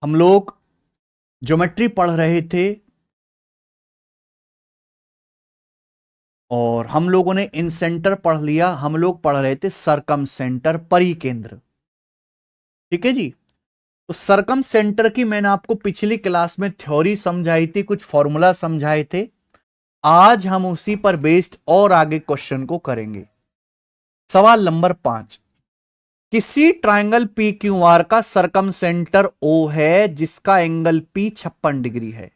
हम लोग ज्योमेट्री पढ़ रहे थे और हम लोगों ने इन सेंटर पढ़ लिया। हम लोग पढ़ रहे थे सरकम सेंटर, परिकेंद्र। ठीक है जी। तो सरकम सेंटर की मैंने आपको पिछली क्लास में थ्योरी समझाई थी, कुछ फॉर्मूला समझाए थे। आज हम उसी पर बेस्ड और आगे क्वेश्चन को करेंगे। सवाल नंबर 5, किसी ट्राइंगल पी क्यू आर का सरकम सेंटर ओ है जिसका एंगल पी 56 डिग्री है।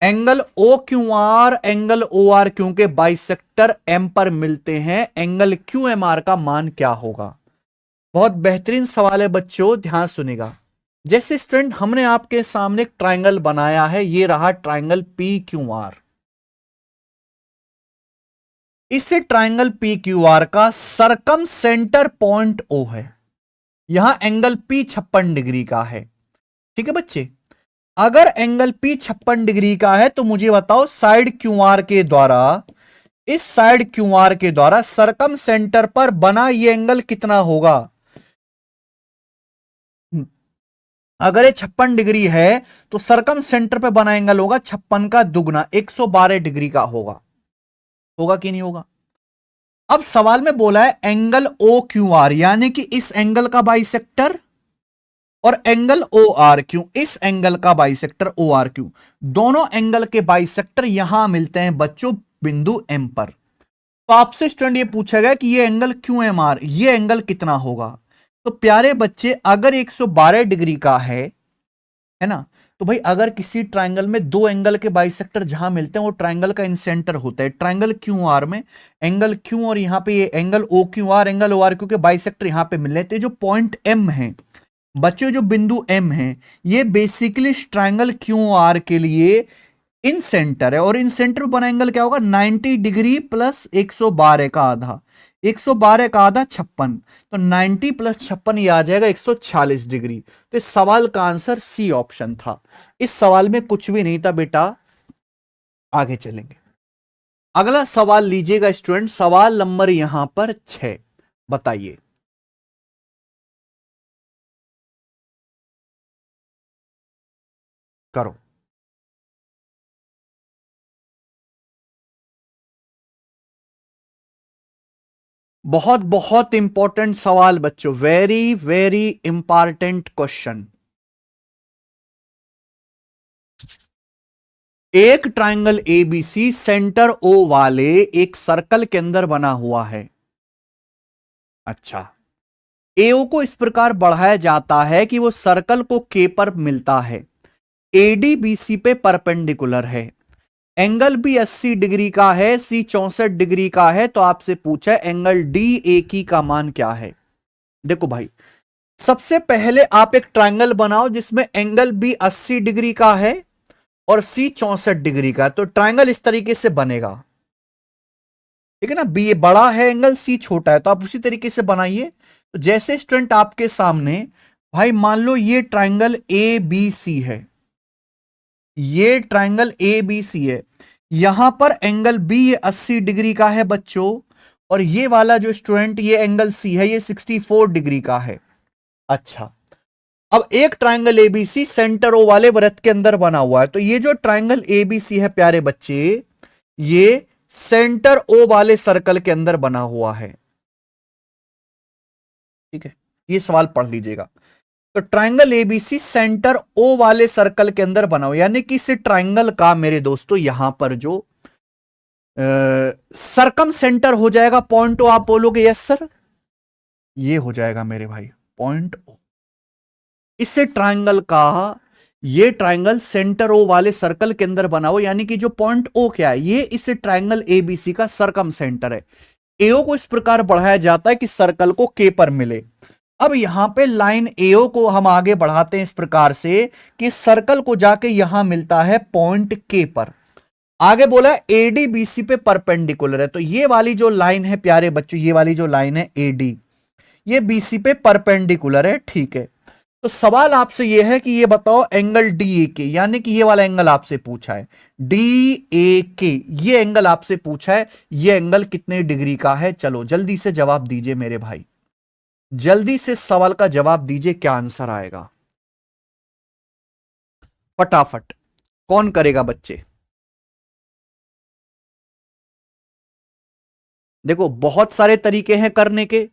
Angle O Q R angle O R Q के बाइसेक्टर एम पर मिलते हैं, एंगल क्यू एम आर का मान क्या होगा। बहुत बेहतरीन सवाल है बच्चों, ध्यान सुनेगा। जैसे स्टूडेंट हमने आपके सामने एक ट्राइंगल बनाया है, ये रहा ट्राइंगल पी क्यू आर। इस ट्राइंगल पी क्यू आर का सरकम सेंटर पॉइंट ओ है। यहां एंगल पी 56 डिग्री का है। ठीक है बच्चे, अगर एंगल पी 56 डिग्री का है तो मुझे बताओ साइड क्यू आर के द्वारा, इस साइड क्यू आर के द्वारा सरकम सेंटर पर बना ये एंगल कितना होगा। अगर ये 56 डिग्री है तो सरकम सेंटर पे बना एंगल होगा 56 का दुगना, 112 डिग्री का होगा। होगा कि नहीं होगा। अब सवाल में बोला है एंगल ओ क्यू आर, यानी कि इस एंगल का बाइसेक्टर, और एंगल ओ आर क्यू, इस एंगल का बाइसेक्टर ओ आर क्यू। दोनों एंगल के बाइसेक्टर यहां मिलते हैं बच्चों बिंदु एम पर। तो आपसे स्टूडेंट ये पूछा गया कि ये एंगल क्यू एम आर, ये एंगल कितना होगा। तो प्यारे बच्चे, अगर 112 डिग्री का है ना, तो भाई अगर किसी ट्राइंगल में दो एंगल के बाइसेक्टर जहां मिलते हैं वो ट्राइंगल का इंसेंटर होता है। ट्राइंगल क्यू आर में एंगल क्यू और यहां पे ये angle O Q R, angle O R Q के बाइसेक्टर यहां पे मिल रहे थे। जो पॉइंट एम है बच्चों, जो बिंदु एम है, ये बेसिकली ट्राइंगल क्यू आर के लिए इन सेंटर है। और इन सेंटर में बना एंगल क्या होगा, 90 डिग्री प्लस 112 का आधा, 112 का आधा 56, तो 90 प्लस 56 ये आ जाएगा 146 डिग्री। तो इस सवाल का आंसर सी ऑप्शन था। इस सवाल में कुछ भी नहीं था बेटा। आगे चलेंगे, अगला सवाल लीजिएगा स्टूडेंट, सवाल नंबर यहां पर 6। बताइए, करो। बहुत बहुत इंपॉर्टेंट सवाल बच्चों, वेरी वेरी इंपॉर्टेंट क्वेश्चन। एक ट्राइंगल एबीसी सेंटर ओ वाले एक सर्कल के अंदर बना हुआ है। अच्छा, एओ को इस प्रकार बढ़ाया जाता है कि वो सर्कल को के पर मिलता है, एडी बीसी पे परपेंडिकुलर है, एंगल भी 80 डिग्री का है, सी 64 डिग्री का है। तो आपसे पूछा है एंगल डी ए की का मान क्या है। देखो भाई, सबसे पहले आप एक ट्राइंगल बनाओ जिसमें एंगल बी 80 डिग्री का है और सी 64 डिग्री का। तो ट्राइंगल इस तरीके से बनेगा, ठीक है ना। बी बड़ा है एंगल, सी छोटा है, तो आप उसी तरीके से बनाइए। तो जैसे स्टूडेंट आपके सामने, भाई मान लो ये ट्राइंगल ए बी सी है, ये ट्राइंगल ए बी सी है। यहां पर एंगल बी ये 80 डिग्री का है बच्चों, और ये वाला जो स्टूडेंट ये एंगल सी है ये 64 डिग्री का है। अच्छा, अब एक ट्राइंगल एबीसी सेंटर ओ वाले वृत्त के अंदर बना हुआ है। तो ये जो ट्राइंगल एबीसी है प्यारे बच्चे, ये सेंटर ओ वाले सर्कल के अंदर बना हुआ है। ठीक है, ये सवाल पढ़ लीजिएगा। तो ट्राइंगल एबीसी सेंटर ओ वाले सर्कल के अंदर बना हुआ, यानी कि इस ट्राइंगल का मेरे दोस्तों यहां पर जो सरकम सेंटर हो जाएगा पॉइंट ओ। आप बोलोगे यस सर, ये हो जाएगा मेरे भाई पॉइंट ओ। इस ट्राइंगल का, ये ट्राइंगल सेंटर ओ वाले सर्कल के अंदर बना हुआ, यानी कि जो पॉइंट ओ क्या है, ये इस ट्राइंगल एबीसी का सरकम सेंटर है। एओ को इस प्रकार बढ़ाया जाता है कि सर्कल को के पर मिले। अब यहां पे लाइन एओ को हम आगे बढ़ाते हैं इस प्रकार से कि सर्कल को जाके यहां मिलता है पॉइंट के पर। आगे बोला एडी बीसी पे परपेंडिकुलर है, तो ये वाली जो लाइन है प्यारे बच्चों, ये वाली जो लाइन है एडी, ये बीसी पे परपेंडिकुलर है। ठीक है, तो सवाल आपसे यह है कि ये बताओ एंगल डी ए के, यानी कि ये वाला एंगल आपसे पूछा है डी ए के, ये एंगल आपसे पूछा है, ये एंगल कितने डिग्री का है। चलो जल्दी से जवाब दीजिए मेरे भाई, जल्दी से सवाल का जवाब दीजिए, क्या आंसर आएगा। फटाफट कौन करेगा बच्चे? देखो बहुत सारे तरीके हैं करने के।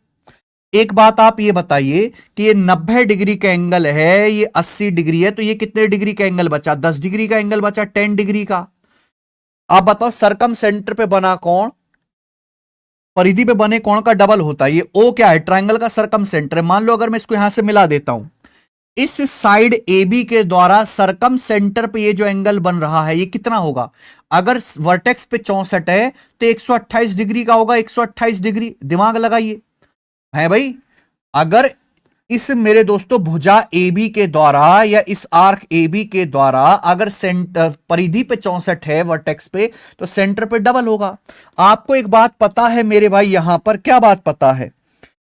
एक बात आप ये बताइए कि ये 90 डिग्री का एंगल है, ये 80 डिग्री है, तो ये कितने डिग्री का एंगल बचा? 10 डिग्री का एंगल बचा, 10 डिग्री का। आप बताओ सरकम सेंटर पे बना कोण परिधि पे बने कोण का डबल होता है। ये ओ क्या है? ट्रायंगल का सरकम सेंटर है। मान लो अगर मैं इसको यहां से मिला देता हूं, इस साइड ए बी के द्वारा सरकम सेंटर पे ये जो एंगल बन रहा है ये कितना होगा? अगर वर्टेक्स पे 64 है तो 128 डिग्री का होगा। 128 डिग्री, दिमाग लगाइए है भाई। अगर इस मेरे दोस्तों भुजा ए बी के द्वारा या इस आर्क ए बी के द्वारा अगर सेंटर परिधि पे 64 है वर्टेक्स पे, तो सेंटर पे डबल होगा। आपको एक बात पता है मेरे भाई, यहां पर क्या बात पता है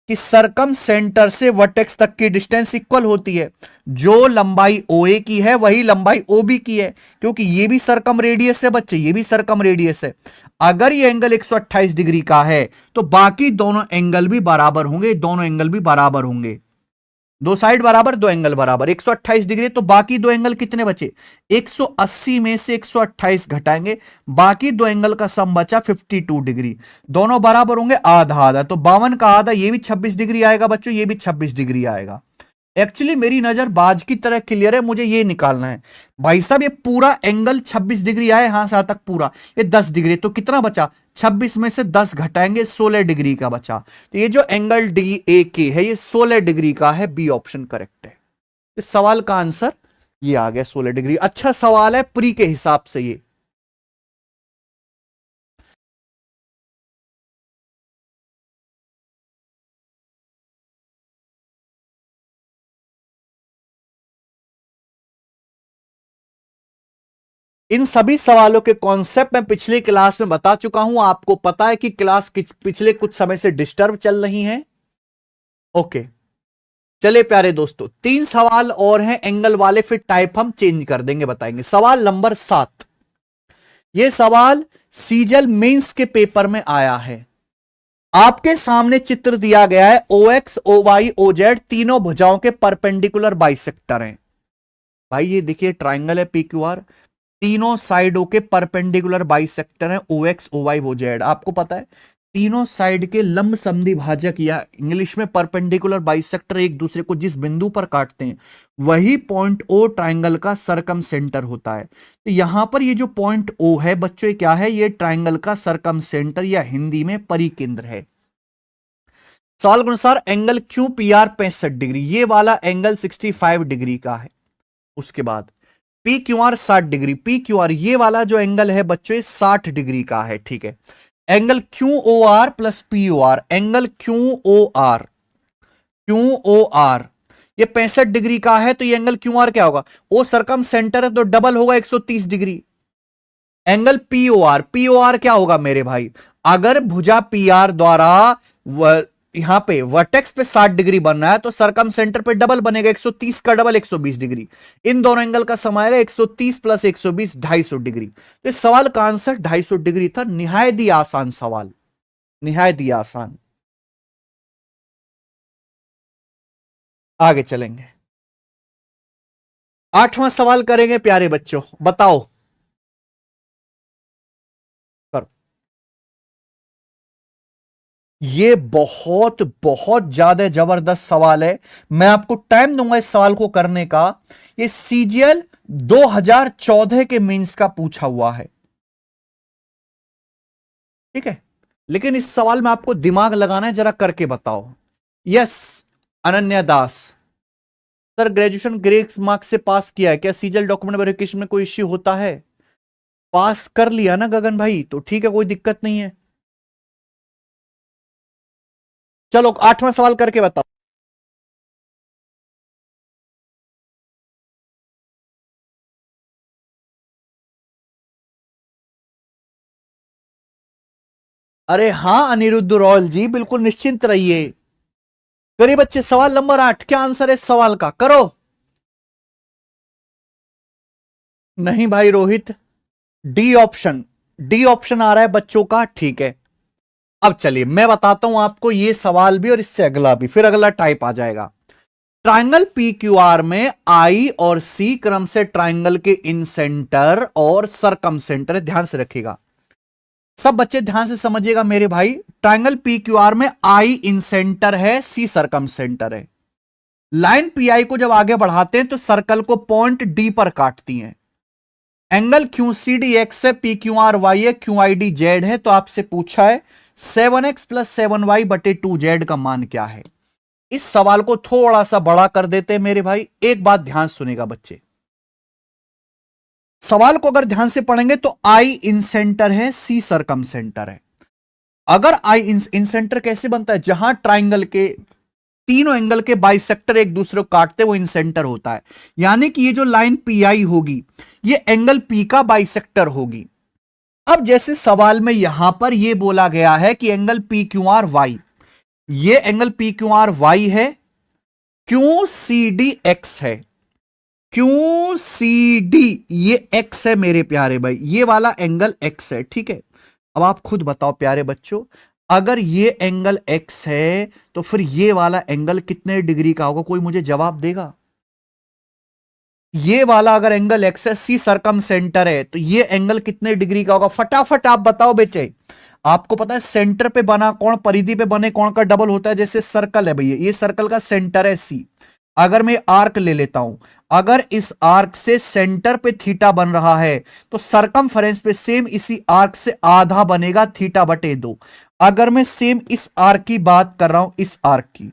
कि सरकम सेंटर से वर्टेक्स तक की डिस्टेंस इक्वल होती है। जो लंबाई ओ ए की है वही लंबाई ओ बी की है, क्योंकि ये भी सरकम रेडियस है बच्चे, ये भी सरकम रेडियस है। अगर ये एंगल 128 डिग्री का है तो बाकी दोनों एंगल भी बराबर होंगे, दोनों एंगल भी बराबर होंगे। दो साइड बराबर, दो एंगल बराबर। 128 डिग्री तो बाकी दो एंगल कितने बचे? 180 में से 128 घटाएंगे, बाकी दो एंगल का सम बचा 52 डिग्री। दोनों बराबर होंगे, आधा आधा, तो 52 का आधा, ये भी 26 डिग्री आएगा बच्चों, ये भी 26 डिग्री आएगा। एक्चुअली मेरी नजर बाज की तरह क्लियर है, मुझे ये निकालना है भाई साहब। ये पूरा एंगल 26 डिग्री आए, यहां से तक पूरा ये 10 डिग्री, तो कितना बचा? 26 में से 10 घटाएंगे, 16 डिग्री का बचा। तो ये जो एंगल डी ए के है ये 16 डिग्री का है। बी ऑप्शन करेक्ट है। इस सवाल का आंसर ये आ गया, 16 डिग्री। अच्छा सवाल है प्री के हिसाब से ये। इन सभी सवालों के कॉन्सेप्ट मैं पिछली क्लास में बता चुका हूं। आपको पता है कि क्लास पिछले कुछ समय से डिस्टर्ब चल रही है। ओके चले प्यारे दोस्तों, 3 सवाल और हैं एंगल वाले, फिर टाइप हम चेंज कर देंगे, बताएंगे। सवाल नंबर 7, यह सवाल सीजल मेंस के पेपर में आया है। आपके सामने चित्र दिया गया है, O X O Y O Z तीनों भुजाओं के परपेंडिकुलर बाइसेक्टर हैं। भाई ये देखिए ट्राइंगल है पी क्यू आर, तीनों साइडों के परपेंडिकुलर बाइसेक्टर हैं O X O Y O Z. आपको पता है तीनों साइड के लंब समद्वि भाजक या इंग्लिश में परपेंडिकुलर बाइसेक्टर एक दूसरे को जिस बिंदु पर काटते हैं वही पॉइंट ओ ट्राइंगल का सरकम सेंटर होता है। तो यहां पर ये जो पॉइंट ओ है बच्चों, ये क्या है? ये ट्राइंगल का सरकम सेंटर या हिंदी में परिकेंद्र है। सवाल के अनुसार angle Q P R 65 degree, ये वाला एंगल 65 डिग्री का है। उसके बाद P Q are 60 degree, P Q R ये वाला जो एंगल है बच्चों 60 डिग्री का है। ठीक है, angle Q O R plus P O R, angle Q O R, Q O R ये 65 डिग्री का है, तो ये एंगल क्यू आर क्या होगा? ओ सरकम सेंटर है तो डबल होगा 130 degree. Angle P O R, P O R क्या होगा मेरे भाई? अगर भुजा पी आर द्वारा यहां पे वर्टेक्स पे 60 डिग्री बनना है तो सरकम सेंटर पे डबल बनेगा, 130 का डबल 120 डिग्री। इन दोनों एंगल का सम आएगा 130 प्लस 120 250 डिग्री। तो इस सवाल का आंसर 250 डिग्री था। निहायत ही आसान सवाल, निहायत ही आसान। आगे चलेंगे, 8वां सवाल करेंगे प्यारे बच्चों, बताओ करो। ये बहुत बहुत ज्यादा जबरदस्त सवाल है, मैं आपको टाइम दूंगा इस सवाल को करने का। ये सीजीएल 2014 के मीन्स का पूछा हुआ है। ठीक है, लेकिन इस सवाल में आपको दिमाग लगाना है, जरा करके बताओ। यस अनन्या दास, सर ग्रेजुएशन ग्रेस मार्क्स से पास किया है, क्या सीजीएल डॉक्यूमेंट वेरिफिकेशन में कोई इश्यू होता है? पास कर लिया ना गगन भाई, तो ठीक है, कोई दिक्कत नहीं है। चलो 8वां सवाल करके बताओ। अरे हां अनिरुद्ध रॉयल जी, बिल्कुल निश्चिंत रहिए। करिए बच्चे, सवाल नंबर 8, क्या आंसर है इस सवाल का? करो। नहीं भाई Rohit, D option, D option आ रहा है बच्चों का। ठीक है, अब चलिए मैं बताता हूं आपको ये सवाल भी और इससे अगला भी, फिर अगला टाइप आ जाएगा। ट्राइंगल पी क्यू आर में आई और सी क्रम से ट्राइंगल के इन सेंटर और सरकम सेंटर, ध्यान से रखिएगा सब बच्चे, ध्यान से समझिएगा मेरे भाई। ट्राइंगल पी क्यू आर में आई इन सेंटर है, सी सरकम सेंटर है। लाइन पी आई को जब आगे बढ़ाते हैं तो सर्कल को पॉइंट डी पर काटती हैं। Angle Q C D X है, पी क्यू आर वाई है, क्यू आई डी जेड है। तो आपसे पूछा है 7x + 7y बटे 2z का मान क्या है। इस सवाल को थोड़ा सा बड़ा कर देते हैं मेरे भाई। एक बात ध्यान सुनेगा बच्चे, सवाल को अगर ध्यान से पढ़ेंगे तो आई इन सेंटर है, सी सरकम सेंटर है। अगर आई इन सेंटर कैसे बनता है, जहां ट्राइंगल के तीनों एंगल के बाइसेक्टर एक दूसरे को काटते वो इन सेंटर होता है। यानी कि ये जो लाइन पी आई होगी ये एंगल पी का बाइसेक्टर होगी। अब जैसे सवाल में यहां पर ये बोला गया है कि angle P Q R Y, ये angle P Q R Y है, क्यू सी डी एक्स है, क्यू सी डी ये एक्स है मेरे प्यारे भाई, ये वाला एंगल एक्स है, ठीक है। अब आप खुद बताओ प्यारे बच्चों, अगर ये एंगल x है तो फिर ये वाला एंगल कितने डिग्री का होगा, कोई मुझे जवाब देगा। ये वाला अगर एंगल x है, सी सरकम सेंटर है, तो ये एंगल कितने डिग्री का होगा, फटाफट आप बताओ बेटे। आपको पता है सेंटर पे बना कोण परिधि पे बने कोण का डबल होता है। जैसे सर्कल है भैया, ये सर्कल का सेंटर है सी, अगर मैं आर्क ले लेता हूं, अगर इस आर्क से सेंटर पे थीटा बन रहा है तो सरकमफेरेंस पे सेम इसी आर्क से आधा बनेगा थीटा बटे 2। अगर मैं सेम इस आर्क की बात कर रहा हूं, इस आर्क की,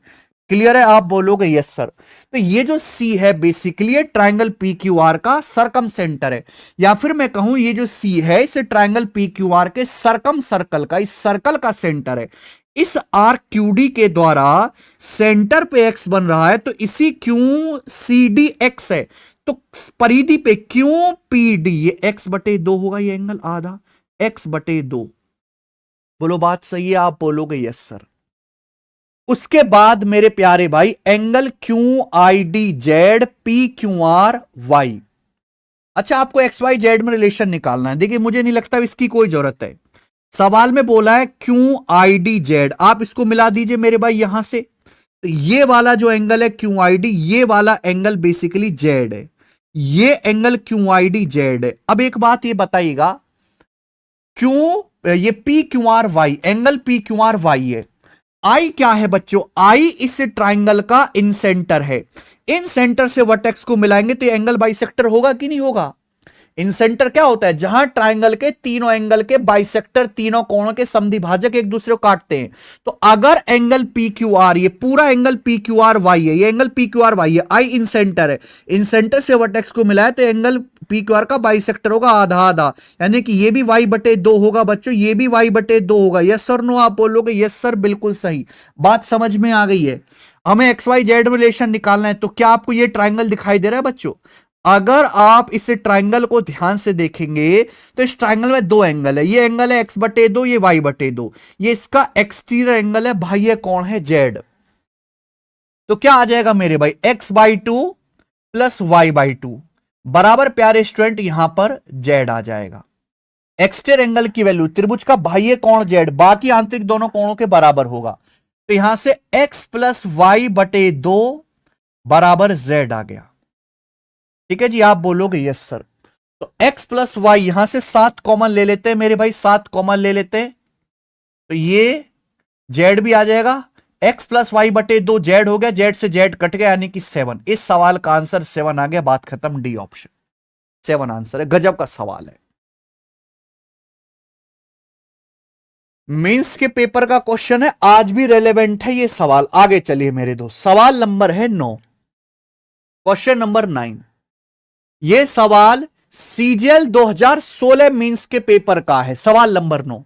क्लियर है, आप बोलोगे यस सर। तो ये जो सी है basically triangle P Q are का सरकम सेंटर है, या फिर मैं कहूं ये जो सी है इसे ट्राइंगल पी क्यू आर के सरकम सर्कल का, इस सर्कल का सेंटर है। इस आर्क क्यू डी के द्वारा सेंटर पे एक्स बन रहा है, तो इसी क्यू सी डी एक्स है, तो परिधि पे क्यू पी डी ये एक्स बटे 2 होगा, ये एंगल आधा एक्स बटे 2। बोलो बात सही है, आप बोलोगे यस सर। उसके बाद मेरे प्यारे भाई angle Q I D Z P Q R Y. अच्छा, आपको एक्स वाई जेड में रिलेशन निकालना है। देखिए मुझे नहीं लगता इसकी कोई जरूरत है, सवाल में बोला है क्यू आई डी जेड, आप इसको मिला दीजिए मेरे भाई यहां से। तो ये वाला जो एंगल है क्यू आई डी, ये वाला एंगल बेसिकली जेड है, ये angle Q I D Z है। अब एक बात ये बताइएगा, क्यू ये P Q R Y, angle P Q R Y है, आई क्या है बच्चों, आई इस ट्राइंगल का इन सेंटर है। इन सेंटर से वर्टेक्स को मिलाएंगे तो ये एंगल बाइसेक्टर होगा कि नहीं होगा। इन सेंटर क्या होता है, जहां ट्राइंगल के तीनों एंगल के बाइसेक्टर, तीनों कोणों के समद्विभाजक एक दूसरे को काटते हैं। तो अगर एंगल पी क्यू आर, ये पूरा angle P Q R Y है, ये angle P Q R Y है, आई इन सेंटर है, इन सेंटर से वर्टेक्स को मिलाए तो एंगल पी क्यू आर का बाइसेक्टर होगा आधा आधा, यानी कि ये भी वाई बटे 2 होगा बच्चों, ये भी वाई बटे 2 होगा। यस सर नो, आप बोलोगे यस सर, बिल्कुल सही बात, समझ में आ गई है। हमें एक्स वाई जेड रिलेशन निकालना है, तो क्या आपको ये ट्राइंगल दिखाई दे रहा है बच्चों। अगर आप इस ट्राइंगल को ध्यान से देखेंगे तो इस ट्राइंगल में दो एंगल है, ये एंगल है एक्स बटे 2, ये वाई बटे 2, ये इसका एक्सटीरियर एंगल है भाई, ये कौन है जेड। तो क्या आ जाएगा मेरे भाई, X by 2 plus Y by 2 बराबर प्यारे स्टूडेंट यहां पर जेड आ जाएगा। एक्सटीरियर एंगल की वैल्यू त्रिभुज का बाह्य कोण जेड बाकी आंतरिक दोनों कोणों के बराबर होगा, तो यहां से एक्स प्लस वाई बटे 2 बराबर जेड आ गया। ठीक है जी, आप बोलोगे यस सर। तो x प्लस वाई यहां से 7 कॉमन ले लेते हैं मेरे भाई, 7 कॉमन ले लेते हैं, तो ये z भी आ जाएगा, x प्लस वाई बटे 2 z हो गया, z से z कट गया यानी कि 7। इस सवाल का आंसर 7 आ गया, बात खत्म, डी ऑप्शन 7 आंसर है। गजब का सवाल है, मेंस के पेपर का क्वेश्चन है, आज भी रेलेवेंट है ये सवाल। आगे चलिए मेरे दोस्त, सवाल नंबर है 9, क्वेश्चन नंबर 9। यह सवाल सीजीएल 2016 मींस के पेपर का है। सवाल नंबर 9,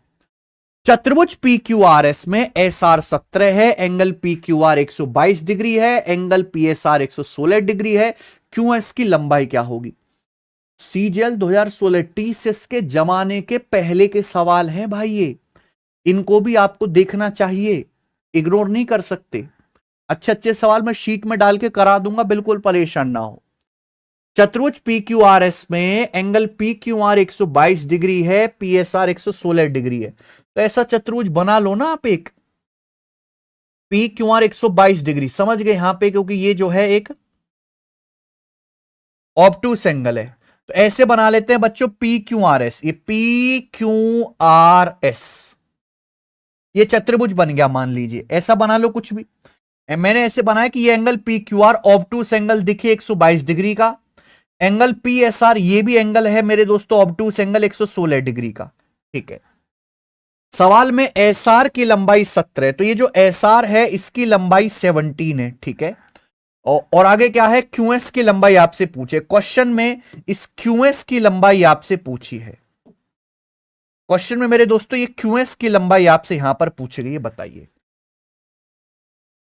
चतुर्भुज पी क्यू आर एस में एस आर 17 है, angle P Q R 122 degree है, angle P S R 116 degree है, क्यू एस की लंबाई क्या होगी। सीजीएल 2016 टीसीएस के जमाने के पहले के सवाल हैं भाई, ये इनको भी आपको देखना चाहिए, इग्नोर नहीं कर सकते। अच्छे अच्छे सवाल मैं शीट में डाल के करा दूंगा, बिल्कुल परेशान ना हो। चतुर्भुज पी क्यू आर एस में angle P Q R 122 degree है, पी एस आर 116 डिग्री है, तो ऐसा चतुर्भुज बना लो ना आप एक, पी क्यू आर 122 डिग्री, समझ गए यहां पे, क्योंकि ये जो है एक ऑब्टूस एंगल है। तो ऐसे बना लेते हैं बच्चों, पी क्यू आर एस, ये पी क्यू आर एस, ये चतुर्भुज बन गया मान लीजिए, ऐसा बना लो कुछ भी। मैंने ऐसे बनाया कि ये angle P Q R obtuse angle दिखे 122 डिग्री का, एंगल पी एस आर ये भी एंगल है मेरे दोस्तों ऑब्टूस एंगल 116 डिग्री का। ठीक है, सवाल में एस आर की लंबाई 17 है, तो ये जो एस आर है इसकी लंबाई 17 है। ठीक है, और आगे क्या है, क्यूएस की लंबाई आपसे पूछे क्वेश्चन में, इस क्यूएस की लंबाई आपसे पूछी है क्वेश्चन में मेरे दोस्तों, ये क्यूएस की लंबाई आपसे यहां पर पूछी गई है, बताइए।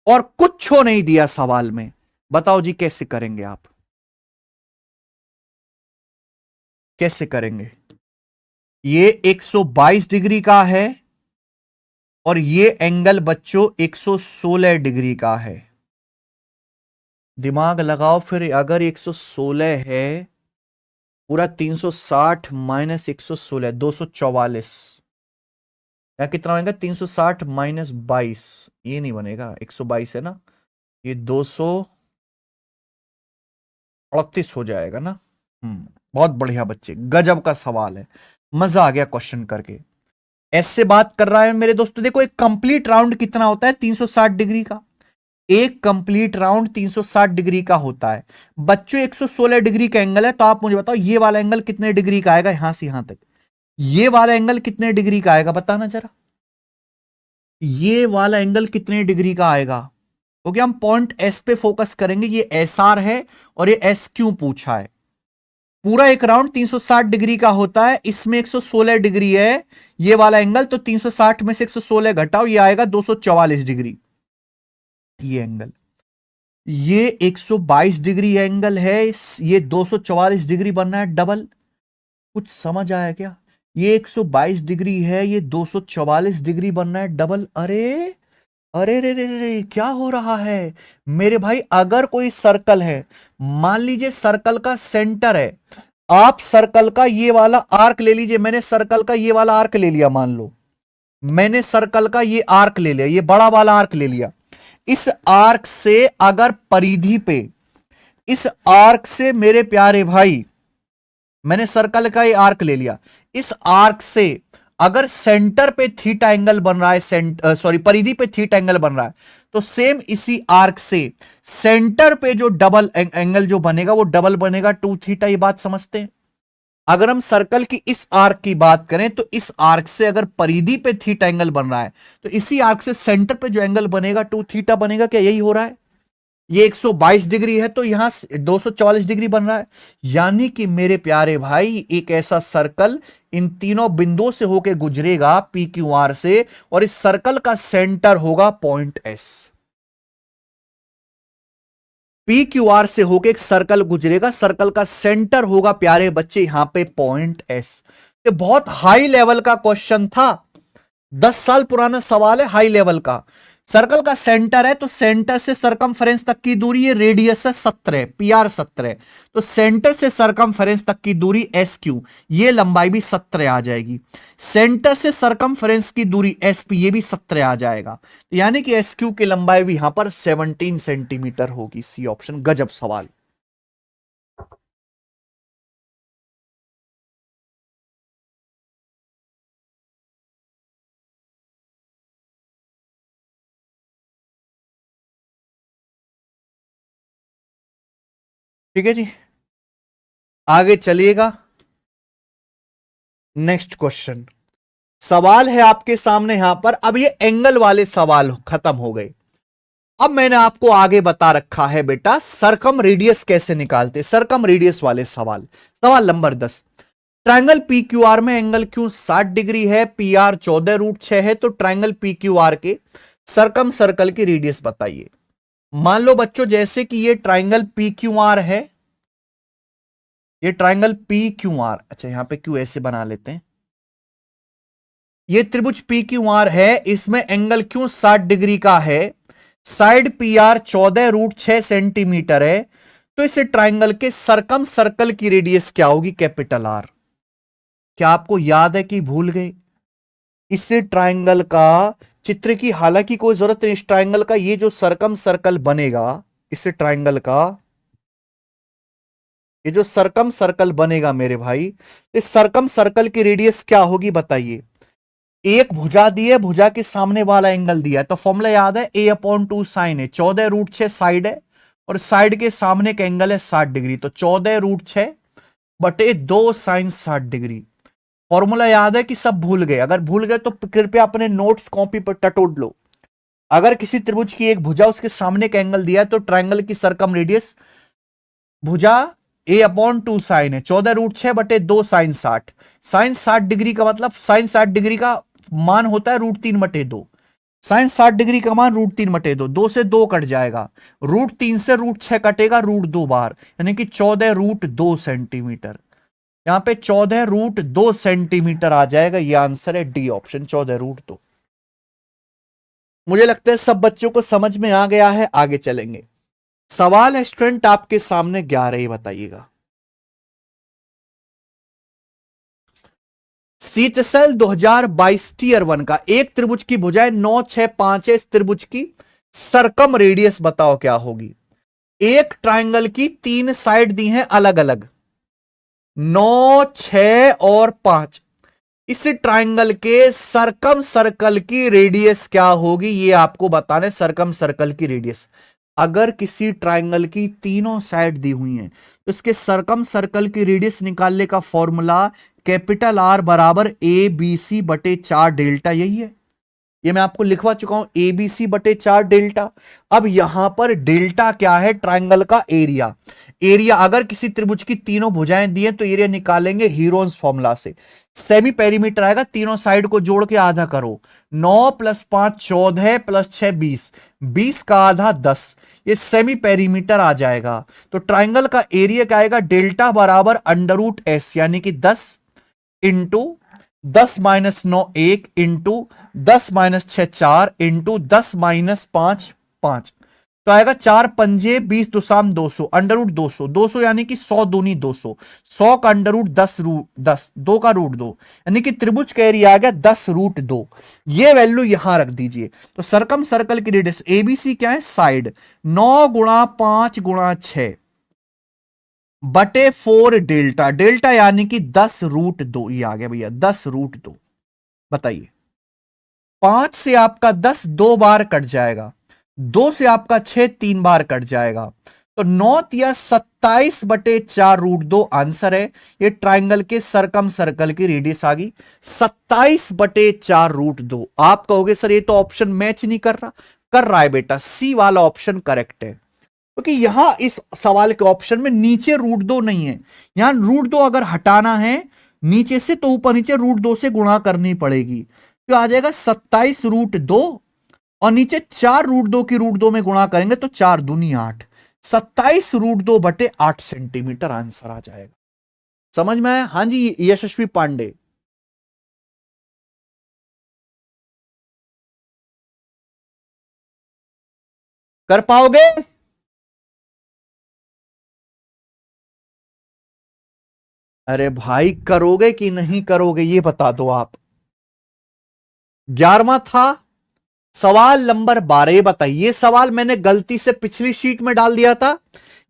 और कुछ हो नहीं दिया सवाल में, बताओ जी कैसे करेंगे आप, कैसे करेंगे। ये 122 डिग्री का है और ये एंगल बच्चों 116 डिग्री का है। दिमाग लगाओ फिर, अगर 116 है, पूरा 360 माइनस 116 244, या कितना होगा 360 माइनस 22, ये नहीं बनेगा, 122 है ना, ये 238 हो जाएगा ना। बहुत बढ़िया बच्चे, गजब का सवाल है, मजा आ गया क्वेश्चन करके। ऐसे बात कर रहा है मेरे दोस्तों, देखो एक कंप्लीट राउंड कितना होता है 360 डिग्री का, एक कंप्लीट राउंड 360 डिग्री का होता है बच्चों। 116 डिग्री का एंगल है, तो आप मुझे बताओ ये वाला एंगल कितने डिग्री का आएगा, यहां से यहां तक ये वाला एंगल कितने डिग्री का आएगा, बताना जरा, ये वाला एंगल कितने डिग्री का आएगा, क्योंकि हम पॉइंट एस पे फोकस करेंगे। ये एस आर है और ये एस क्यू पूछा है। पूरा एक राउंड 360 डिग्री का होता है, इसमें 116 डिग्री है ये वाला एंगल, तो 360 में से 116 घटाओ, ये आएगा 244 डिग्री। ये एंगल, ये 122 डिग्री एंगल है, ये 244 डिग्री बन रहा है डबल। कुछ समझ आया क्या, ये 122 डिग्री है, ये 244 डिग्री बन रहा है डबल। अरे अरे रे रे रे, क्या हो रहा है मेरे भाई। अगर कोई सर्कल है, मान लीजिए सर्कल का सेंटर है, आप सर्कल का ये वाला आर्क ले लीजिए, मैंने सर्कल का ये वाला आर्क ले लिया, मान लो मैंने सर्कल का ये आर्क ले लिया, ये बड़ा वाला आर्क ले लिया। इस आर्क से अगर परिधि पे, इस आर्क से मेरे प्यारे भाई, मैंने सर्कल का ये आर्क ले लिया, इस आर्क से अगर सेंटर पे थीटा एंगल बन रहा है, सॉरी परिधि पे थीटा एंगल बन रहा है, तो सेम इसी आर्क से सेंटर पे जो डबल एंगल जो बनेगा वो डबल बनेगा 2 थीटा। ये बात समझते हैं। अगर हम सर्कल की इस आर्क की बात करें, तो इस आर्क से अगर परिधि पे थीटा एंगल बन रहा है, तो इसी आर्क से सेंटर पे जो एंगल बनेगा 2 थीटा बनेगा। क्या यही हो रहा है, ये 122 डिग्री है तो यहां 244 डिग्री बन रहा है। यानी कि मेरे प्यारे भाई, एक ऐसा सर्कल इन तीनों बिंदुओं से होकर गुजरेगा पी क्यू आर से, और इस सर्कल का सेंटर होगा point S. P Q are से होकर एक सर्कल गुजरेगा, सर्कल का सेंटर होगा प्यारे बच्चे यहां पे पॉइंट एस। ये बहुत हाई लेवल का क्वेश्चन था, 10 साल पुराना सवाल है, हाई लेवल का। सर्कल का सेंटर है, तो सेंटर से सरकमफेरेंस तक की दूरी, ये रेडियस है 17, पी आर 17, तो सेंटर से सरकमफेरेंस तक की दूरी एस क्यू, ये लंबाई भी 17 आ जाएगी। सेंटर से सरकमफेरेंस की दूरी एस पी, ये भी 17 आ जाएगा। तो यानी कि एस क्यू की लंबाई भी यहां पर 17 सेंटीमीटर होगी। सी ऑप्शन, गजब सवाल। ठीक है जी, आगे चलिएगा। नेक्स्ट क्वेश्चन, सवाल है आपके सामने यहां पर। अब ये एंगल वाले सवाल खत्म हो गए। अब मैंने आपको आगे बता रखा है बेटा सरकम रेडियस कैसे निकालते, सरकम रेडियस वाले सवाल। सवाल number 10, triangle P Q R में एंगल क्यू 60 डिग्री है, पी आर 14√6 है, तो ट्रायंगल पी क्यू आर के सरकम सर्कल की रेडियस बताइए। मान लो बच्चों जैसे कि ये ट्रायंगल पी क्यू आर है, ये ट्रायंगल पी क्यू आर, अच्छा यहां पे क्यू ऐसे बना लेते हैं, ये त्रिभुज पी क्यू आर है, इसमें एंगल क्यू 60 डिग्री का है, साइड पी आर 14√6 सेंटीमीटर है, तो इस ट्रायंगल के सरकम सर्कल की रेडियस क्या होगी, कैपिटल आर। क्या आपको याद है कि भूल गए, इस ट्रायंगल का चित्र की हालांकि कोई जरूरत नहीं इस ट्राइंगल का। ये जो सरकम सर्कल बनेगा इस ट्राइंगल का, ये जो सरकम सर्कल बनेगा मेरे भाई, इस सरकम सर्कल की रेडियस क्या होगी बताइए। एक भुजा दी है, भुजा के सामने वाला एंगल दिया है, तो फॉर्मूला याद है a/2 साइन है, 14√6 साइड है और साइड के सामने का एंगल है 60 डिग्री, तो 14√6 बटे 2 साइन 60 डिग्री। फॉर्मूला याद है कि सब भूल गए? अगर भूल गए तो कृपया अपने नोट्स कॉपी पर टटोल लो। अगर किसी त्रिभुज की एक भुजा उसके सामने का एंगल दिया है तो ट्राइंगल की सरकम रेडियस भुजा a/2 साइन है, 14√6 बटे 2 साइन 60। साइन 60 डिग्री का मतलब साइन 60 डिग्री का मान होता है √3 बटे 2। साइन 60 डिग्री का मान √3 बटे 2, 2 से 2 कट जाएगा, √3 से √6 कटेगा √2 बार, यानी कि 14√2 सेंटीमीटर। यहां पे 14√2 सेंटीमीटर आ जाएगा। यह आंसर है डी ऑप्शन, 14√2। मुझे लगता है सब बच्चों को समझ में आ गया है। आगे चलेंगे। सवाल है स्टूडेंट आपके सामने 11 ही बताइएगा। सीटसेल 2022 टीयर 1 का एक त्रिभुज की भुजाएं 9, 6, 5 है। इस त्रिभुज की सरकम रेडियस बताओ क्या होगी। एक ट्राइंगल की 3 साइड दी हैं अलग अलग, 9, 6 और 5। इस ट्राइंगल के सरकम सर्कल की रेडियस क्या होगी ये आपको बताना है। सरकम सर्कल की रेडियस, अगर किसी ट्राइंगल की तीनों साइड दी हुई हैं तो इसके सरकम सर्कल की रेडियस निकालने का फॉर्मूला कैपिटल आर बराबर ए बी सी बटे 4 डेल्टा, यही है। ये मैं आपको लिखवा चुका हूं, ए बी सी बटे 4 डेल्टा। अब यहां पर डेल्टा क्या है? ट्राइंगल का एरिया। एरिया अगर किसी त्रिभुज की तीनों भुजाएं दी हैं तो एरिया निकालेंगे हीरोन्स फॉर्मूला से। सेमी पेरीमीटर आएगा, तीनों साइड को जोड़ के आधा करो, 9 + 5 14 + 6 20, 20 का आधा 10, ये सेमी पेरीमीटर आ जाएगा। तो ट्राइंगल का एरिया क्या आएगा? डेल्टा बराबर √S, यानी कि 10 इंटू 10 - 9 1 इंटू 10 - 6 4 इंटू 10 - 5 5, तो आएगा 4 पंजे 20 दुसाम 200, √200, 200 यानी कि 100 दूनी 200, 100 का √10 10, 2 का √2, यानी कि त्रिभुज का एरिया आ गया 10√2। ये वैल्यू यहां रख दीजिए। तो सरकम सर्कल की रेडियस एबीसी क्या है? साइड 9 × 5 × 6 बटे 4 डेल्टा, डेल्टा यानी कि 10√2। ये आ गया भैया 10√2। बताइए 5 से आपका 10 2 बार कट जाएगा, 2 से आपका 6 3 बार कट जाएगा, तो 9 या 27 बटे 4√2 आंसर है। ये ट्राइंगल के सरकम सर्कल की रेडियस आ गई 27 बटे 4√2। आप कहोगे सर ये तो ऑप्शन मैच नहीं कर रहा। कर रहा है बेटा, सी वाला ऑप्शन करेक्ट है, क्योंकि यहां इस सवाल के ऑप्शन में नीचे √2 नहीं है। यहां √2 अगर हटाना है नीचे से तो ऊपर नीचे √2 से गुणा करनी पड़ेगी, तो आ जाएगा 27√2 और नीचे 4√2 की √2 में गुणा करेंगे तो 4 दूनी 8, 27√2 बटे 8 सेंटीमीटर आंसर आ जाएगा। समझ में आया? हां जी यशस्वी पांडे। कर पाओगे? अरे भाई करोगे कि नहीं करोगे ये बता दो आप। 11वां था सवाल नंबर 12। बताइए, सवाल मैंने गलती से पिछली शीट में डाल दिया था।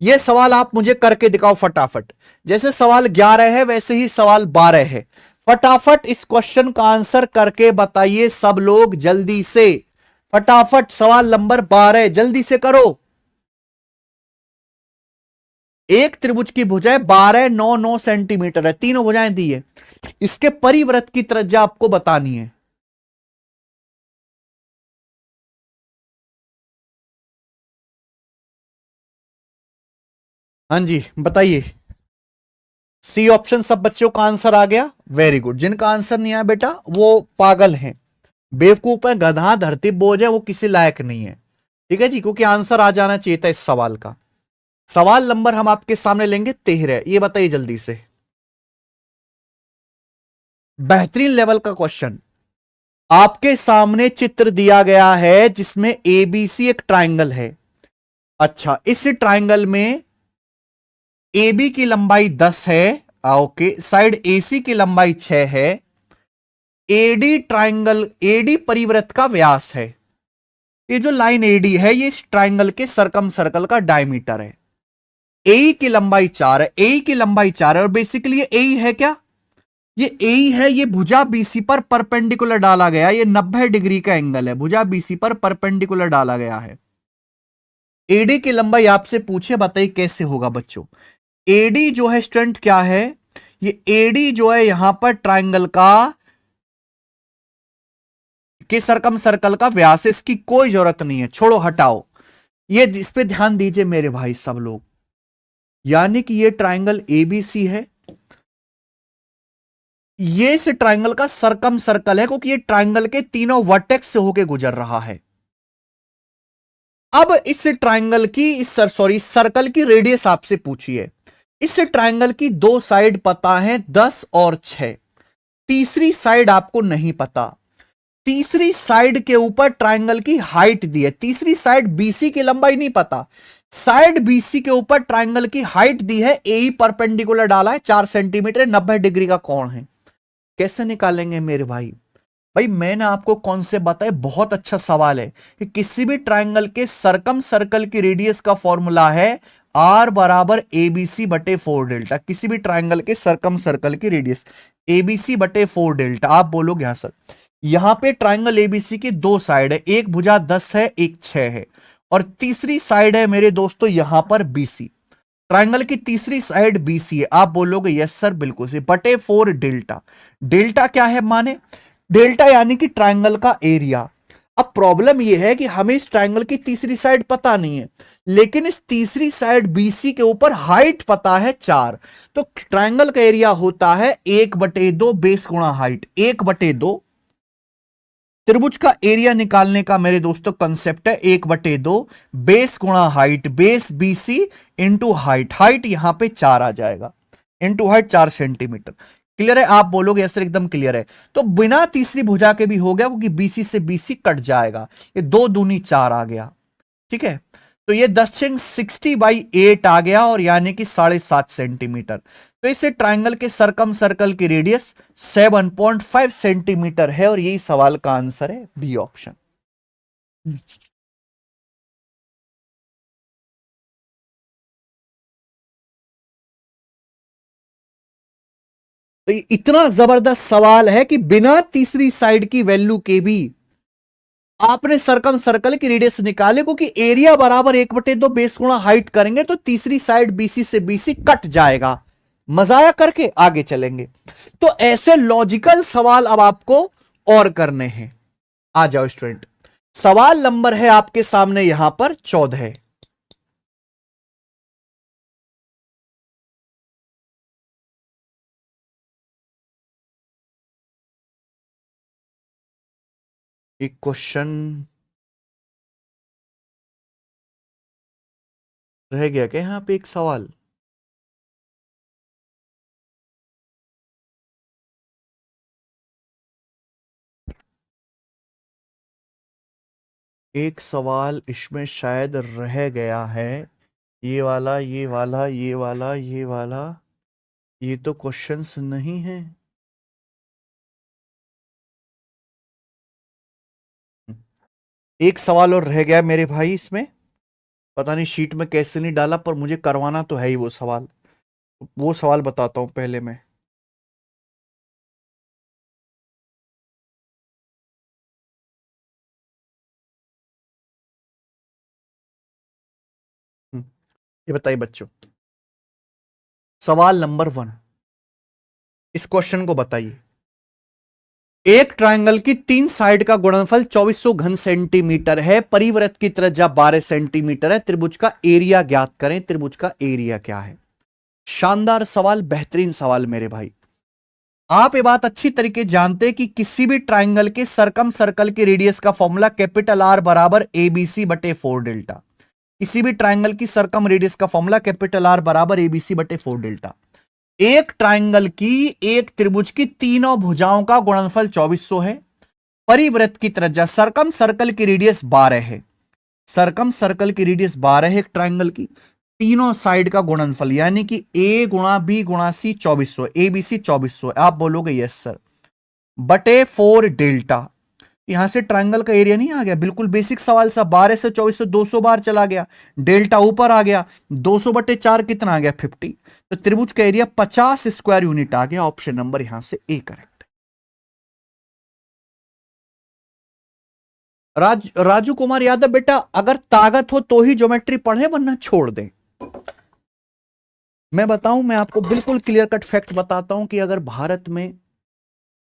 यह सवाल आप मुझे करके दिखाओ फटाफट। जैसे सवाल 11 है वैसे ही सवाल 12 है। फटाफट इस क्वेश्चन का आंसर करके बताइए सब लोग जल्दी से। फटाफट सवाल नंबर 12 जल्दी से करो। एक त्रिभुज की भुजाएं 12 9 9 सेंटीमीटर है, तीनों भुजाएं दी है। इसके परिवृत्त की त्रिज्या आपको बतानी है। हाँ जी बताइए। सी ऑप्शन सब बच्चों का आंसर आ गया, वेरी गुड। जिनका आंसर नहीं आया बेटा वो पागल हैं, बेवकूफ है, गधा, धरती बोझ है, वो किसी लायक नहीं है। ठीक है जी, क्योंकि आंसर आ जाना चाहिए था इस सवाल का। सवाल नंबर हम आपके सामने लेंगे 13। ये बताइए जल्दी से, बेहतरीन लेवल का क्वेश्चन। आपके सामने चित्र दिया गया है जिसमें एबीसी एक ट्राइंगल है। अच्छा, इस ट्राइंगल में AB की लंबाई 10 है, ओके, साइड AC की लंबाई 6 है, एडी ट्राइंगल, एडी परिवृत्त का व्यास है। ये जो लाइन एडी है ये इस ट्राइंगल के सरकम सर्कल का डायमीटर है। ए की लंबाई 4 है, ए की लंबाई 4 है और बेसिकली ये ए है क्या, ये ए है। ये भुजा बीसी पर परपेंडिकुलर डाला गया, ये 90 डिग्री का एंगल है, भुजा बीसी पर परपेंडिकुलर डाला गया है। एडी की लंबाई आपसे पूछे, बताइए कैसे होगा बच्चों। एडी जो है स्टूडेंट क्या है, ये एडी जो है यहां पर ट्राइंगल का के सरकम सर्कल का व्यास है, इसकी कोई जरूरत नहीं है, छोड़ो हटाओ। ये इस पे ध्यान दीजिए मेरे भाई सब लोग, यानी कि ये ट्राइंगल एबीसी है, ये इस ट्राइंगल का सरकम सर्कल है क्योंकि ये ट्राइंगल के तीनों वर्टेक्स से होके गुजर रहा है। अब इस ट्राइंगल की सर्कल की रेडियस आपसे पूछिए। इस ट्राइंगल की दो साइड पता है 10 और 6, तीसरी साइड आपको नहीं पता। तीसरी साइड के ऊपर ट्राइंगल की हाइट दी है, तीसरी साइड बीसी की लंबाई नहीं पता, साइड बीसी के ऊपर ट्राइंगल की हाइट दी है, ए परपेंडिकुलर डाला है 4 सेंटीमीटर, 90 डिग्री का कोण है। कैसे निकालेंगे मेरे भाई, भाई मैंने आपको कॉन्सेप्ट बताया, बहुत अच्छा सवाल है कि किसी भी ट्राइंगल के सरकम सर्कल की रेडियस का फॉर्मूला है आर बराबर एबीसी बटे 4 डेल्टा। किसी भी ट्राइंगल के सरकम सर्कल की रेडियस एबीसी बटे 4 डेल्टा। आप बोलोगे यहां सर, यहां पे ट्राइंगल एबीसी की दो साइड है, एक भुजा 10 है एक 6 है और तीसरी साइड है मेरे दोस्तों यहां पर बीसी। ट्राइंगल की तीसरी साइड बीसी है। आप बोलोगे यस सर बिल्कुल से, बटे 4 डेल्टा। डेल्टा क्या है माने, डेल्टा यानी कि ट्राइंगल का एरिया। अब प्रॉब्लम यह है कि हमें इस ट्राइंगल की तीसरी साइड पता नहीं है, लेकिन इस तीसरी साइड बीसी के ऊपर हाइट पता है 4, तो ट्राइंगल का एरिया होता है 1/2 बेस गुणा हाइट। 1/2 त्रिभुज का एरिया निकालने का मेरे दोस्तों कंसेप्ट है 1/2 बेस गुणा height, base BC into height, height यहां पे 4 आ जाएगा, इंटू हाइट 4 सेंटीमीटर। क्लियर है, आप बोलोगे सर एकदम क्लियर है। तो बिना तीसरी भुजा के भी हो गया क्योंकि बीसी से बीसी कट जाएगा, ये 2 दूनी 4 आ गया। ठीक है, तो ये 10/60/8 आ गया और यानी कि 7.5 सेंटीमीटर। तो इसे ट्राइंगल के सरकम सर्कल की रेडियस 7.5 सेंटीमीटर है और यही सवाल का आंसर है बी ऑप्शन। तो ये इतना जबरदस्त सवाल है कि बिना तीसरी साइड की वैल्यू के भी आपने सरकम सर्कल की रेडियस निकाले, क्योंकि एरिया बराबर 1/2 बेस गुणा हाइट करेंगे तो तीसरी साइड बीसी से बीसी कट जाएगा। मजाया करके आगे चलेंगे। तो ऐसे लॉजिकल सवाल अब आपको और करने हैं। आ जाओ स्टूडेंट, सवाल नंबर है आपके सामने यहां पर 14। एक क्वेश्चन रह गया क्या यहां पे, एक सवाल। एक सवाल इसमें शायद रह गया है, ये वाला ये वाला ये वाला ये वाला, ये तो क्वेश्चंस नहीं है। एक सवाल और रह गया मेरे भाई इसमें, पता नहीं शीट में कैसे नहीं डाला, पर मुझे करवाना तो है ही वो सवाल। वो सवाल बताता हूं पहले मैं। ये बताइए बच्चों, सवाल नंबर 1, इस क्वेश्चन को बताइए। एक ट्रायंगल की 3 साइड का गुणनफल 2400 घन सेंटीमीटर है, परिवृत्त की त्रिज्या 12 सेंटीमीटर है, त्रिभुज का एरिया ज्ञात करें। त्रिभुज का एरिया क्या है? शानदार सवाल, बेहतरीन सवाल मेरे भाई। आप ये बात अच्छी तरीके जानते हैं कि किसी भी ट्राइंगल के सरकम सर्कल के रेडियस का फॉर्मूला कैपिटल आर बराबर एबीसी बटे 4 डेल्टा। किसी भी ट्राइंगल की सरकम रेडियस का फॉर्मूला कैपिटल आर बराबर एबीसी बटे 4 डेल्टा। एक ट्राइंगल की, एक त्रिभुज की तीनों भुजाओं का गुणनफल 2400 है, परिवृत्त की त्रिज्या, सरकम सर्कल की रेडियस 12 है, सरकम सर्कल की रेडियस 12 है एक ट्राइंगल की, तीनों साइड का गुणनफल यानी कि ए गुणा बी गुणा सी 2400, ए बी सी 2400। आप बोलोगे यस सर, बटे 4 डेल्टा। यहां से ट्रायंगल का एरिया नहीं आ गया, बिल्कुल बेसिक सवाल सा, 12 से 24 से 200 बार चला गया, डेल्टा ऊपर आ गया, 200 बटे 4 कितना आ गया 50। तो त्रिभुज का एरिया 50 स्क्वायर यूनिट आ गया। ऑप्शन नंबर यहां से ए करेक्ट। राजू कुमार यादव, बेटा अगर ताकत हो तो ही ज्योमेट्री पढ़े, वरना छोड़ दे। मैं बताऊं, मैं आपको बिल्कुल क्लियर कट फैक्ट बताता हूं कि अगर भारत में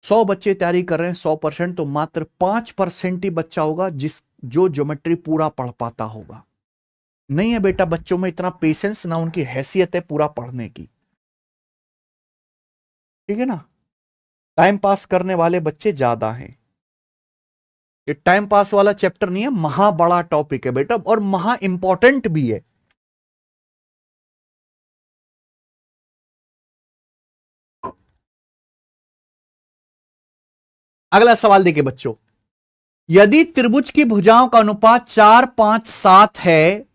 100 बच्चे तैयारी कर रहे हैं 100%, तो मात्र 5% ही बच्चा होगा जो ज्योमेट्री पूरा पढ़ पाता होगा। नहीं है बेटा बच्चों में इतना पेशेंस, ना उनकी हैसियत है पूरा पढ़ने की, ठीक है ना। टाइम पास करने वाले बच्चे ज्यादा हैं। ये टाइम पास वाला चैप्टर नहीं है, महा बड़ा टॉपिक है बेटा, और महा इंपॉर्टेंट भी है। अगला सवाल देखिए बच्चों, यदि त्रिभुज की भुजाओं का अनुपात 4 5 7 है,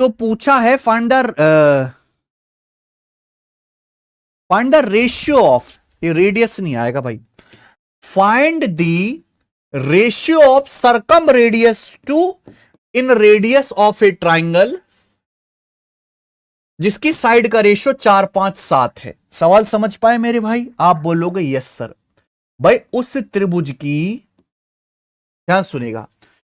तो पूछा है फाइंड द रेशियो ऑफ, ये रेडियस नहीं आएगा भाई, find the ratio of circum radius to in radius of a triangle जिसकी साइड का रेशियो 4 5 7 है। सवाल समझ पाए मेरे भाई? आप बोलोगे यस सर। भाई उस त्रिभुज की, ध्यान सुनेगा,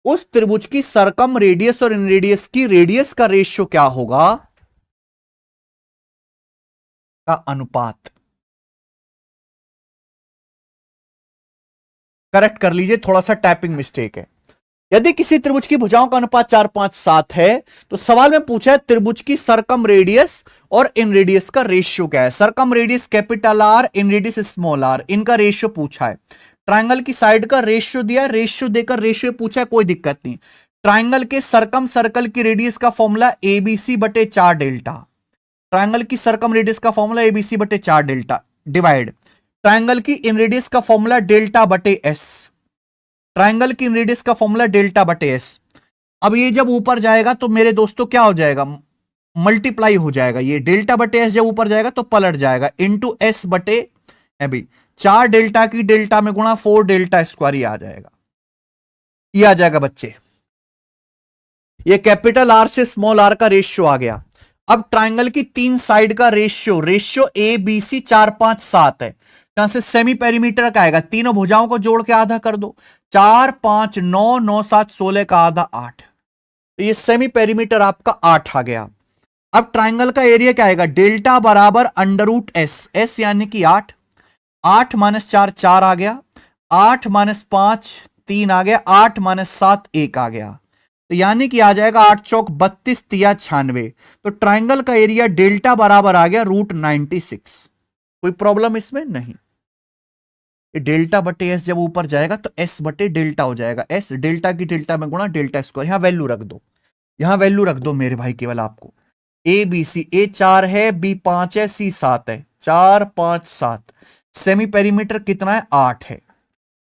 उस त्रिभुज की सरकम रेडियस और इन रेडियस की रेडियस का रेशियो क्या होगा, का अनुपात। करेक्ट कर लीजिए, थोड़ा सा टाइपिंग मिस्टेक है। यदि किसी त्रिभुज की भुजाओं का अनुपात 4 5 7 है, तो सवाल में पूछा है त्रिभुज की सरकम रेडियस और इन रेडियस का रेशियो क्या है। Circum radius capital R, in radius small R, इनका रेशियो पूछा है। ट्राइंगल की साइड का रेशियो दिया है, रेशियो देकर रेशियो पूछा है, कोई दिक्कत नहीं। ट्राइंगल के सरकम सर्कल की रेडियस का फॉर्मूला एबीसी बटे 4 डेल्टा। ट्राइंगल की सरकम रेडियस का फॉर्मूला एबीसी बटे 4 डेल्टा डिवाइड ट्राइंगल की इन रेडियस का फॉर्मूला डेल्टा बटे एस। ट्राइंगल की रेडियस का फॉर्मूला डेल्टा बटे एस। अब ये जब ऊपर जाएगा तो मेरे दोस्तों क्या हो जाएगा, मल्टीप्लाई हो जाएगा। ये डेल्टा बटे एस जब ऊपर जाएगा तो पलट जाएगा, इंटू एस बटे अभी 4 डेल्टा की डेल्टा में गुणा 4 डेल्टा स्क्वायर, ये आ जाएगा, ये आ जाएगा बच्चे। ये कैपिटल आर से स्मॉल आर का रेशियो आ गया। अब ट्राइंगल की 3 साइड का रेशियो ए बी सी 4 5 7 है, यहां से सेमी पेरीमीटर का आएगा, तीनों भुजाओं को जोड़ के आधा कर दो, 4 5 9 9 7 16 का आधा 8, तो ये सेमी पेरीमीटर आपका 8 आ गया। अब ट्राइंगल का एरिया क्या आएगा, डेल्टा बराबर अंडर रूट एस, एस यानी कि 8, 8 माइनस 4 4 आ गया, 8 माइनस 5 3 आ गया, 8 माइनस 7 1 आ गया, तो यानी कि आ जाएगा 8 चौक 32 तिया 96। तो ट्राइंगल का एरिया डेल्टा बराबर आ गया रूट 96। कोई प्रॉब्लम इसमें नहीं। डेल्टा बटे एस जब ऊपर जाएगा तो एस बटे डेल्टा हो जाएगा, एस डेल्टा की डेल्टा में गुणा डेल्टा स्क्वायर। यहां वैल्यू रख दो, यहां वैल्यू रख दो मेरे भाई, केवल आपको ए बी सी, ए 4 है, बी 5 है, सी 7 है, 4 5 7। सेमी पेरीमीटर कितना है 8 है,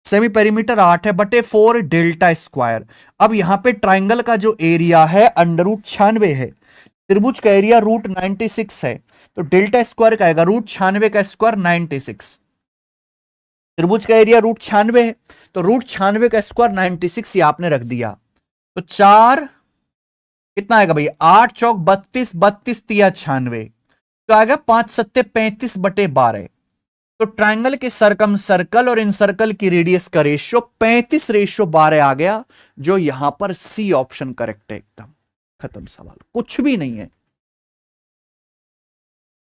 सेमी पेरीमीटर 8 है बटे 4 डेल्टा स्क्वायर। अब यहां पे ट्राइंगल का जो एरिया है अंडर रूट 96 है, त्रिभुज का एरिया रूट 96 है, तो डेल्टा स्क्वायर का आएगा रूट 96 का स्क्वायर 96। त्रिभुज का एरिया रूट 96 है, तो रूट 96 का स्क्वायर 96 ये आपने रख दिया, तो 4 कितना आएगा भाई, 8 चौक 32, 32 तिया 96, तो आएगा 5 सत्ते 35 बटे 12। तो ट्राइंगल के सरकम सर्कल और इन सर्कल की रेडियस का रेशियो 35 रेशियो 12 आ गया, जो यहां पर सी ऑप्शन करेक्ट है। एकदम खत्म सवाल, कुछ भी नहीं है।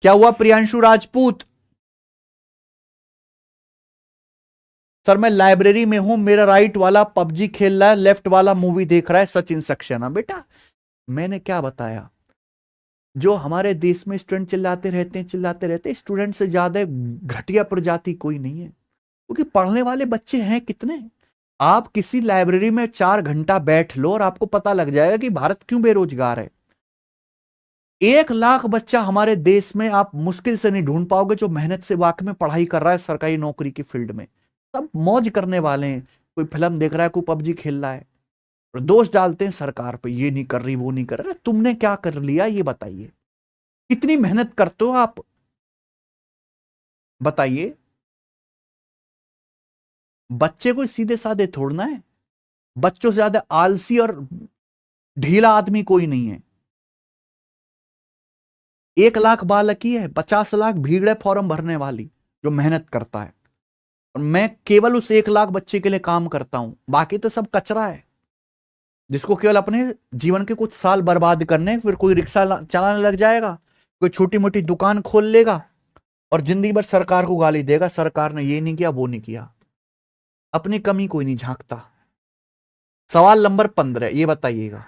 क्या हुआ प्रियांशु राजपूत? सर मैं लाइब्रेरी में हूं, मेरा राइट वाला पबजी खेल रहा है, लेफ्ट वाला मूवी देख रहा है सचिन सक्सेना। बेटा मैंने क्या बताया, जो हमारे देश में स्टूडेंट चिल्लाते रहते हैं, स्टूडेंट से ज्यादा घटिया प्रजाति कोई नहीं है, क्योंकि पढ़ने वाले बच्चे हैं कितने। आप किसी लाइब्रेरी में 4 घंटा बैठ लो और आपको पता लग जाएगा कि भारत क्यों बेरोजगार है। 1 लाख बच्चा हमारे देश में आप मुश्किल से नहीं ढूंढ पाओगे जो मेहनत से वाकई में पढ़ाई कर रहा है सरकारी नौकरी की फील्ड में। सब मौज करने वाले हैं, कोई फिल्म देख रहा है, कोई पबजी खेल रहा है, और दोष डालते हैं सरकार पे, ये नहीं कर रही वो नहीं कर रहा। तुमने क्या कर लिया ये बताइए, कितनी मेहनत करते हो आप, बताइए। बच्चे कोई सीधे साधे थोड़ना है, बच्चों से ज्यादा आलसी और ढीला आदमी कोई नहीं है। 1 लाख बालक ही है, 50 लाख भीड़ है फॉर्म भरने वाली जो मेहनत करता है, और मैं केवल उस 1 लाख बच्चे के लिए काम करता हूं, बाकी तो सब कचरा है जिसको केवल अपने जीवन के कुछ साल बर्बाद करने, फिर कोई रिक्शा चलाने लग जाएगा, कोई छोटी मोटी दुकान खोल लेगा और जिंदगी भर सरकार को गाली देगा, सरकार ने ये नहीं किया वो नहीं किया, अपनी कमी कोई नहीं झांकता। सवाल नंबर 15 ये बताइएगा।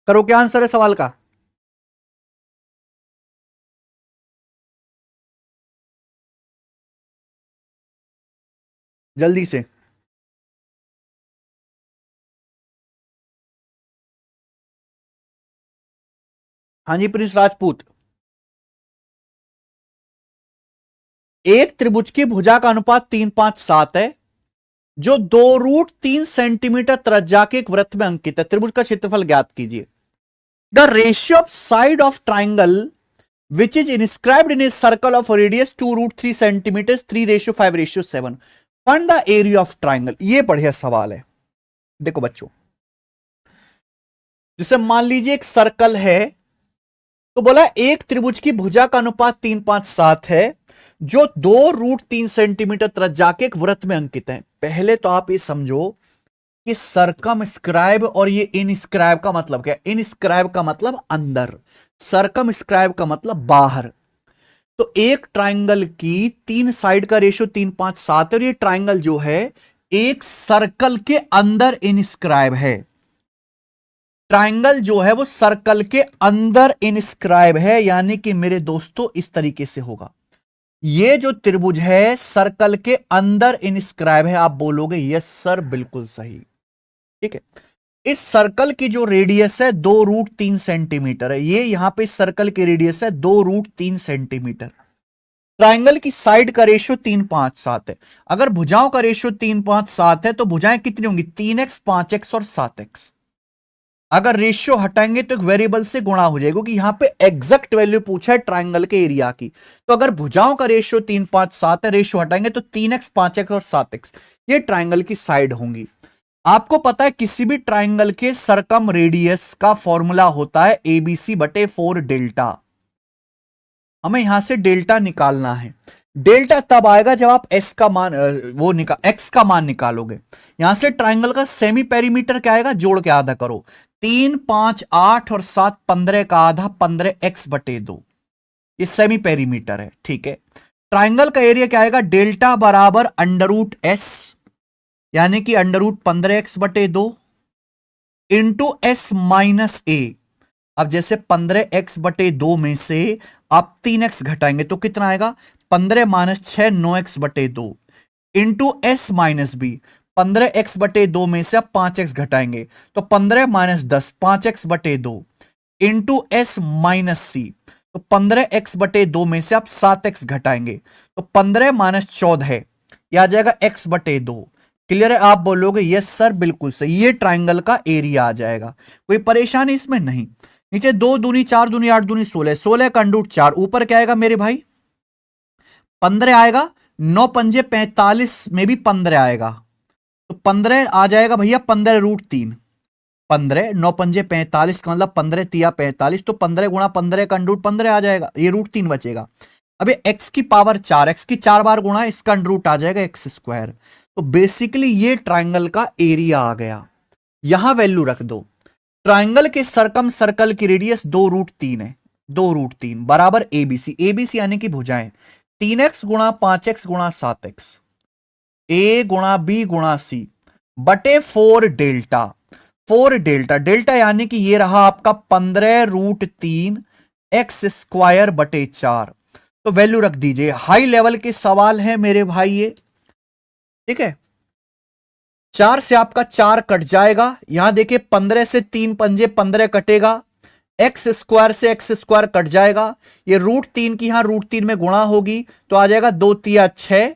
करो, क्या आंसर है सवाल का? जल्दी से। हाँ जी प्रिंस राजपूत। एक त्रिभुज की भुजा का अनुपात 3, 5, 7 है जो 2√3 सेंटीमीटर त्रिज्या के एक वृत्त में अंकित है। त्रिभुज का क्षेत्रफल ज्ञात कीजिए। The ratio of side of triangle which is inscribed in a circle of radius 2√3 centimetre 3:5:7। Find the area of triangle. ये बढ़िया सवाल है। देखो बच्चों, जैसे मान लीजिए एक सर्कल है, तो बोला एक त्रिभुज की भुजा का अनुपात 3, 5, 7 है जो 2√3 सेंटीमीटर त्रिज्या के एक वृत्त में अंकित है। पहले तो आप ये समझो कि सर्कमस्क्राइब और ये इनस्क्राइब का मतलब क्या है। इनस्क्राइब का मतलब अंदर, सर्कमस्क्राइब का मतलब बाहर। तो एक ट्राइंगल की 3 साइड का रेशियो 3, 5, 7 और ये ट्राइंगल जो है एक सर्कल के अंदर इनस्क्राइब है। ट्राइंगल जो है वो सर्कल के अंदर इनस्क्राइब है, यानी कि मेरे दोस्तों इस तरीके से होगा। ये जो त्रिभुज है सर्कल के अंदर इनस्क्राइब है। आप बोलोगे यस सर बिल्कुल सही, ठीक है। इस सर्कल की जो रेडियस है 2√3 सेंटीमीटर है। ये यहां पे सर्कल की रेडियस है 2√3 सेंटीमीटर। ट्राइंगल की साइड का रेशियो 3, 5, 7 है। अगर भुजाओं का रेशियो 3, 5, 7 है तो भुजाएं कितनी होंगी? 3x, 5x और 7x। अगर रेशियो हटाएंगे तो एक वेरिएबल से गुणा हो जाएगा, क्योंकि यहां पे एग्जैक्ट वैल्यू पूछा है ट्राइंगल के एरिया की। तो अगर भुजाओं का रेशियो 3, 5, 7 है, रेशियो हटाएंगे तो 3x, 5x और 7x ये ट्राइंगल की साइड होंगी। आपको पता है किसी भी ट्राइंगल के सरकम रेडियस का फॉर्मूला होता है ABC/4 डेल्टा। हमें यहां से डेल्टा निकालना है। डेल्टा तब आएगा जब आप एक्स का मान निकालोगे। यहां से ट्राइंगल का सेमी पेरीमीटर क्या आएगा? जोड़ के आधा करो। 3, 5, 8 और 7 15 का आधा 15x/2 ये सेमी पेरीमीटर है, ठीक है। ट्राइंगल का एरिया क्या आएगा? डेल्टा बराबर √S यानी कि √15x/2 इंटू S-A। अब जैसे 15x/2 में से आप 3x घटाएंगे तो कितना आएगा? 15 - 6 9x/2 इंटू S-B। 15x/2 में से आप 5x घटाएंगे तो 15 - 10 5x/2 इंटू S-C। तो 15x/2 में से आप 7x घटाएंगे तो 15 - 14 यह आ जाएगा x/2। क्लियर है? आप बोलोगे यस सर बिल्कुल सही, ये ट्राइंगल का एरिया आ जाएगा। कोई परेशानी इसमें नहीं। नीचे 2 दूनी 4 दूनी 8 दूनी 16, 16 का √4 ऊपर क्या आएगा मेरे भाई? 15 आएगा। 9 पंजे 45 में भी 15 आएगा तो 15 आ जाएगा भैया 15√3। 15 9 पंजे 45 का मतलब 15 तिया 45, तो 15 गुणा 15 का √15 आ जाएगा, ये √3 बचेगा। अब x की पावर 4, x की 4 बार गुणा इसका √ आ जाएगा x²। तो बेसिकली ये ट्राइंगल का एरिया आ गया। यहां वैल्यू रख दो। ट्राइंगल के सरकम सर्कल की रेडियस 2√3 है। 2√3 बराबर ABC। ABC यानी कि भुजाएं 3x गुणा 5x गुणा 7x A गुणा B गुणा C बटे 4 डेल्टा। 4 डेल्टा, डेल्टा यानी कि ये रहा आपका 15√3 x²/4। तो वैल्यू रख दीजिए। हाई लेवल के सवाल है मेरे भाई ये, ठीक है। 4 से आपका 4 कट जाएगा। यहां देखिए 15 से 3 पंजे 15 कटेगा। x² से x² कट जाएगा। ये √3 की यहां √3 में गुणा होगी तो आ जाएगा 2 तिया 6।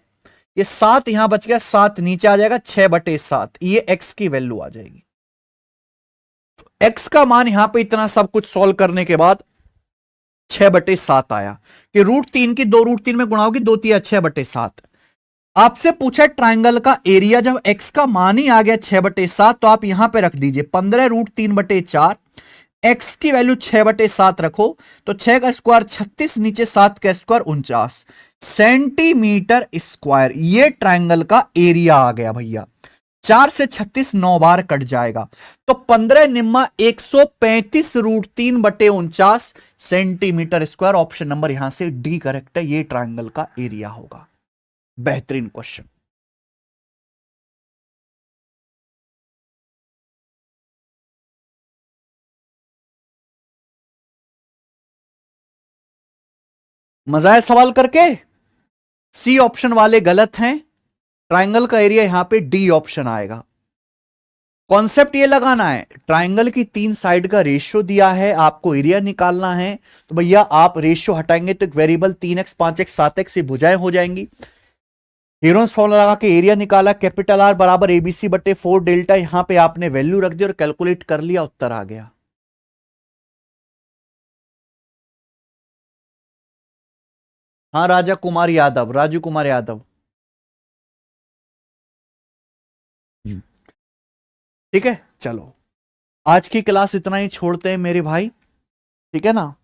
ये 7 यहां बच गया, 7 नीचे आ जाएगा, 6/7 ये x की वैल्यू आ जाएगी। तो x का मान यहां पे इतना सब कुछ सॉल्व करने के बाद 6/7 आया कि √3 की 2 √3 में गुणा होगी, 2 तिया 6/7। आपसे पूछा ट्राइंगल का एरिया, जब x का मान ही आ गया 6/7 तो आप यहां पे रख दीजिए 15√3/4, x की वैल्यू 6/7 रखो तो 6 का स्क्वायर 36, नीचे 7 का स्क्वायर 49 सेंटीमीटर स्क्वायर। ये ट्राइंगल का एरिया आ गया भैया। 4 से 36 9 बार कट जाएगा तो 15 निम्मा 135√3/49 सेंटीमीटर स्क्वायर। ऑप्शन नंबर यहां से डी करेक्ट है, ये ट्राइंगल का एरिया होगा। बेहतरीन क्वेश्चन। मजा है सवाल करके? सी ऑप्शन वाले गलत हैं, ट्राइंगल का एरिया यहां पे डी ऑप्शन आएगा। कॉन्सेप्ट ये लगाना है, ट्राइंगल की 3 साइड का रेशियो दिया है, आपको एरिया निकालना है। तो भैया आप रेशियो हटाएंगे तो एक वेरिएबल 3x 5x 7x ये भुजाएं हो जाएंगी। हीरोस फॉर्मूला लगा के एरिया निकाला, कैपिटल आर बराबर ABC/4 डेल्टा। यहां पे आपने वैल्यू रख दी और कैलकुलेट कर लिया, उत्तर आ गया। हाँ राजा कुमार यादव, राजू कुमार यादव। ठीक है, चलो आज की क्लास इतना ही छोड़ते हैं मेरे भाई, ठीक है ना।